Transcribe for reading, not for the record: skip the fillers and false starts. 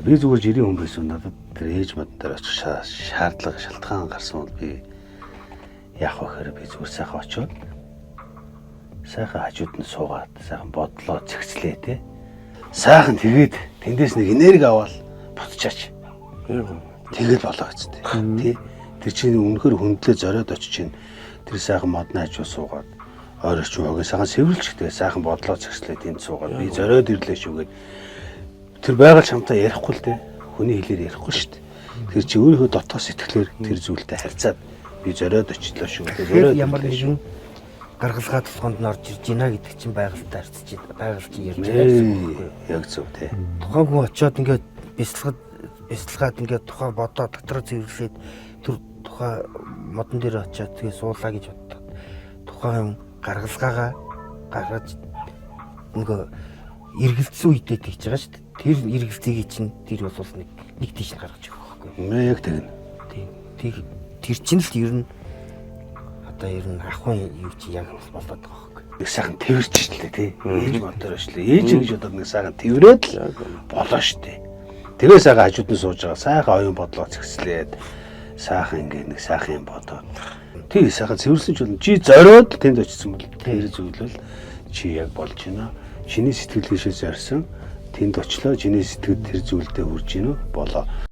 Би зүгээр жирийн хүн байсан надад тэр ээж мод дээр очих шаардлага шалтгаан гарсан бол би яах вэ гэхээр би зүгээр сайхан очиод сайхан хажууд нь суугаад сайхан бодлоо зэгцлээ те. Сайхан тэгээд тэндээс нэг энерги аваад буцчаач. Тэгээд болоо гэжтэй. Тий. Тэр чинь үнэхээр хөндлөө зориод очиж чинь тэр сайхан модны хажуу суугаад ойр орчин хогийн сайхан сэвэрлж тэгээд сайхан бодлоо зэгцлээ тэнд суугаад би зориод ирлээ шүүгээд тэр байгаль чамтай ярихгүй л дээ. Хүний хэлээр ярихгүй шүү дээ. Тэр чи өөрийнхөө дотоод сэтгэлээр тэр зүйлтэй харьцаад би зориод очлоо шүү. Тэгэхээр ямар нэгэн гаргалгаа тусганд нь орж ирж гинэ гэдэг чинь байгальтай харьцаж байна. Байгаль чи ярьж байгаа. Яг зөв тий. Тухайн хүн очиод ингээд бясалгаад ингээд тухайн бодоо дотроо цэвэрлээд тэр тухайн модон дээр очиод тэгээ суулаа гэж боддог. Тухайн гаргалгаагаа гаргаж нөгөө эргэлцсэн үедээ тэгж байгаа шүү дээ. Тэр эргэлцгийг чинь тэр бол нэг тийш нь гаргаж өгөх байхгүй. Яг тэгнэ. Тийм. Тэр чинь л ер нь одоо ер нь ахын юу чи яг болоод байгаа байхгүй. Нэг сайхан тэрчилээ тий. Ээж модоор очлоо. Ээж гэж одоо нэг сайхан тэрврээд л болоо штэ. Тэгээ сайхан хажууд нь сууж байгаа. Сайхан оюун бодлоо зэгслээд сайхан ингээ нэг сайхан юм бодоод. Тий сайхан цэвэрсэн ч болно. Чи зориод тэнд очсон бол тэр зүйлвэл чи яг болж байна. Чиний сэтгэл хийшээс ярьсан тэнд очлоо чиний сэтгэл тэр зүйлдээ хүрж гинөө болоо.